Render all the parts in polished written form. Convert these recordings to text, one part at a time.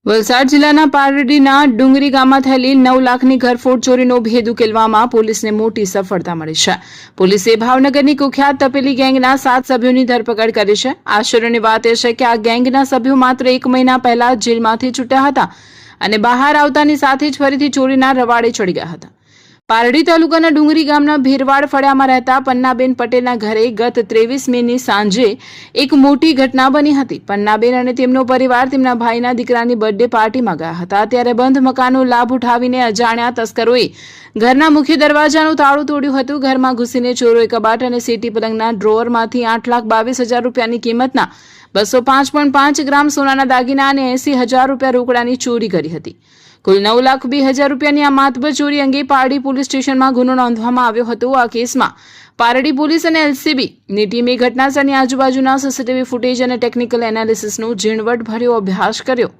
વલસાડ જિલ્લાના પારડીના ડુંગરી ગામમાં થયેલી 9 લાખની ઘરફોડ ચોરીનો ભેદ ઉકેલવામાં પોલીસને મોટી સફળતા મળી છે. પોલીસે ભાવનગરની કુખ્યાત તપેલી ગેંગના 7 સભ્યોની ધરપકડ કરી છે. આશ્ચર્યની વાત એ છે કે આ ગેંગના સભ્યો માત્ર 1 મહિના પહેલા જેલમાંથી છૂટ્યા હતા અને બહાર આવતાની સાથે જ ફરીથી ચોરીના રવાડે ચડી ગયા હતા. પારડી તાલુકાના ડુંગરી ગામના ભીરવાડ ફળિયામાં રહેતા પન્નાબેન પટેલના ઘરે ગત 23 મેની સાંજે એક મોટી ઘટના બની હતી. પન્નાબેન અને તેમનો પરિવાર તેમના ભાઈના દીકરાની બર્થડે પાર્ટીમાં ગયા હતા. ત્યારે બંધ મકાનનો લાભ ઉઠાવીને અજાણ્યા તસ્કરોએ ઘરના મુખ્ય દરવાજાનું તાળું તોડ્યું હતું. ઘરમાં ઘૂસીને ચોરોએ કબાટ અને સેટી પલંગના ડ્રોવરમાંથી 8,22,000 રૂપિયાની કિંમતના 205.5 ગ્રામ સોનાના દાગીના અને 80,000 રૂપિયા રોકડાની ચોરી કરી હતી. કુલ 9,02,000 રૂપિયાની આ માતબર ચોરી અંગે પારડી પોલીસ સ્ટેશનમાં ગુનો નોંધવામાં આવ્યો હતો. આ કેસમાં પારડી પોલીસ અને એલસીબીની ટીમે ઘટનાસ્થળની આજુબાજુના સીસીટીવી ફૂટેજ અને ટેકનિકલ એનાલિસિસનો ઝીણવટભર્યો અભ્યાસ કર્યો,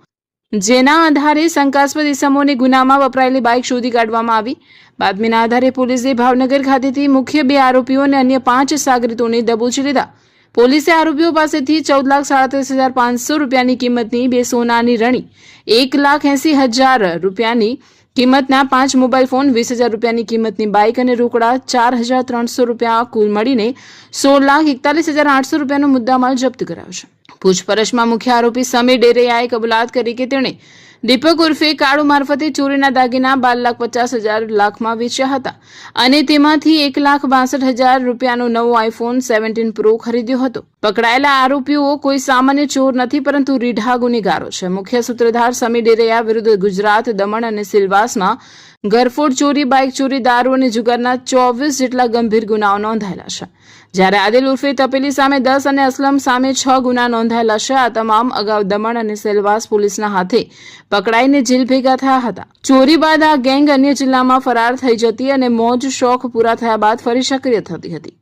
જેના આધારે શંકાસ્પદ ઇસમોને ગુનામાં વપરાયેલી બાઇક શોધી કાઢવામાં આવી. બાતમીના આધારે પોલીસે ભાવનગર ખાતેથી મુખ્ય 2 આરોપીઓ અને અન્ય 5 સાગરીતોને દબોચી લીધા. પોલીસે આરોપીઓ પાસેથી 14,37,500 રૂપિયાની કિંમતની 2 સોનાની રણી, 1,80,000 રૂપિયાની કિંમતના 5 મોબાઈલ ફોન, 20,000 રૂપિયાની કિંમતની બાઇક અને રોકડા 4,300 રૂપિયા, કુલ મળીને 16,41,800 રૂપિયાનો મુદ્દામાલ જપ્ત કરાયો છે. પૂછપરછમાં મુખ્ય આરોપી સમીર ડેરૈયાએ કબૂલાત કરી કે તેણે દીપક ઉર્ફે કાળુ મારફતે ચોરીના દાગીના 12,50,000 લાખમાં વેચ્યા હતા અને તેમાંથી 1,62,000 રૂપિયાનો નવો આઈફોન 17 પ્રો ખરીદ્યો હતો. પકડાયેલા આરોપીઓ કોઈ સામાન્ય ચોર નથી, પરંતુ રીઢા ગુનેગારો છે. મુખ્ય સૂત્રધાર સમીર ડેરૈયા વિરુદ્ધ ગુજરાત, દમણ અને સિલવાસમાં ઘરફોડ ચોરી, બાઇક ચોરી, દારૂ અને જુગારના 24 જેટલા ગંભીર ગુનાઓ નોંધાયેલા છે. જ્યારે આદિલ ઉર્ફે તપેલી સામે 10 અને અસલમ સામે 6 ગુના નોંધાયેલા છે. આ તમામ અગાઉ દમણ અને સેલવાસ પોલીસના હાથે પકડાઈને જેલ ભેગા થયા હતા. ચોરી બાદ આ ગેંગ અન્ય જિલ્લામાં ફરાર થઈ જતી અને મોજ શોખ પૂરા થયા બાદ ફરી સક્રિય થતી હતી.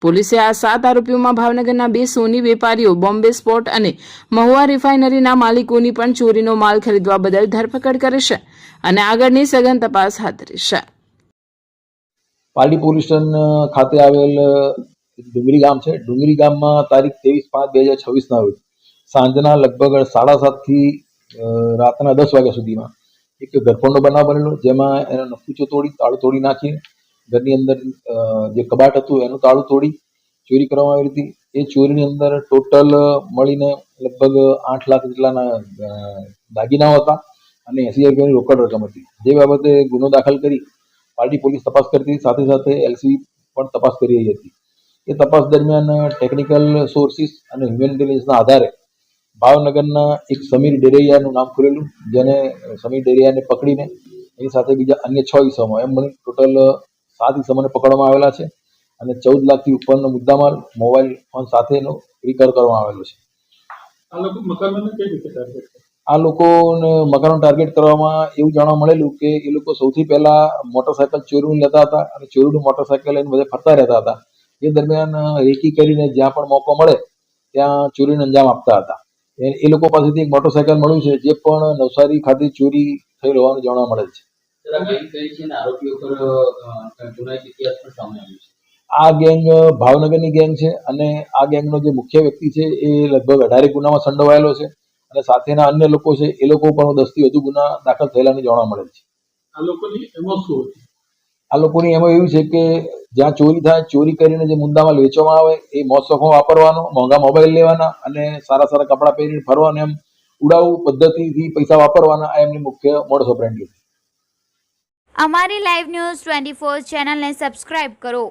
પોલીસે આ 7 આરોપીઓમાં ભાવનગરના 2 સોની વેપારીઓ, બોમ્બે સ્પોર્ટ અને મહુવા રિફાઇનરીના માલિકોની પણ ચોરીનો માલ ખરીદવા બદલ ધરપકડ કરી છે અને આગળની સઘન તપાસ હાથ ધરી છે. પારડી પોલીસ સ્ટેશન ખાતે આવેલ ડુંગરી ગામ છે. ડુંગરી ગામમાં તારીખ 23/5/2026 રોજ સાંજના લગભગ 7:30 થી રાતના 10 વાગ્યા સુધીમાં એક ઘરફોડનો બનાવ બનેલો, જેમાં એનો નકુચો તોડી, તાળું તોડી નાખી ઘરની અંદર જે કબાટ હતું એનું તાળું તોડી ચોરી કરવામાં આવી હતી. એ ચોરીની અંદર ટોટલ મળીને લગભગ 8 લાખ જેટલાના દાગીનાઓ હતા અને 80,000 રૂપિયાની રોકડ રકમ હતી. જે બાબતે ગુનો દાખલ કરી પારડી પોલીસ તપાસ કરતી, સાથે સાથે એલસીબી પણ તપાસ કરી રહી હતી. એ તપાસ દરમિયાન ટેકનિકલ સોર્સિસ અને હ્યુમન ઇન્ટેલિજન્સના આધારે ભાવનગરના એક સમીર ડેરૈયાનું નામ ખુલેલું, જેને સમીર ડેરૈયાને પકડીને એની સાથે બીજા અન્ય 6 ઇસમો, એમ મળી ટોટલ 7 ઇસમોને પકડવામાં આવેલા છે અને 14 લાખથી ઉપરનો મુદ્દામાલ મોબાઈલ ફોન સાથેનો રિકવર કરવામાં આવેલો છે. આ લોકોને મકાનો ટાર્ગેટ કરવામાં એવું જાણવા મળેલું કે એ લોકો સૌથી પહેલા મોટરસાયકલ ચોરીનું લેતા હતા અને ચોરીનું મોટરસાયકલ લઈને બધે ફરતા રહેતા હતા. એ દરમિયાન રેકી કરીને જ્યાં પણ મોકો મળે ત્યાં ચોરીને અંજામ આપતા હતા. એ લોકો પાસેથી એક મોટરસાયકલ મળ્યું છે, જે પણ નવસારી ખાતે ચોરી થયેલ હોવાનું જાણવા મળેલ છે. આ ગેંગ ભાવનગરની ગેંગ છે અને આ ગેંગનો જે મુખ્ય વ્યક્તિ છે એ લગભગ 18 ગુનામાં સંડોવાયેલો છે અને સાથેના અન્ય લોકો છે એ લોકો પણ 10 થી વધુ ગુના દાખલ થયેલાની જાણવા મળેલ છે. આ લોકોની એમાં એવું છે કે જ્યાં ચોરી થાય, ચોરી કરીને જે મુદ્દામાલ વેચવામાં આવે એ મોજશોખમાં વાપરવાનો, મોંઘા મોબાઈલ લેવાના અને સારા સારા કપડાં પહેરીને ફરવાનું, એમ ઉડાઉ પદ્ધતિથી પૈસા વાપરવાના, આ એમની મુખ્ય મોડસ ઓપરેન્ડી છે. અમારી લાઈવ ન્યૂઝ 24 ચેનલને સબસ્ક્રાઇબ કરો,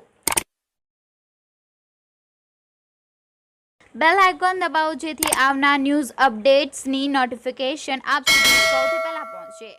બેલ આઇકોન દબાવો, જેથી આવનાર ન્યૂઝ અપડેટ્સની નોટિફિકેશન આપ સુધી સૌથી પહેલા પહોંચે.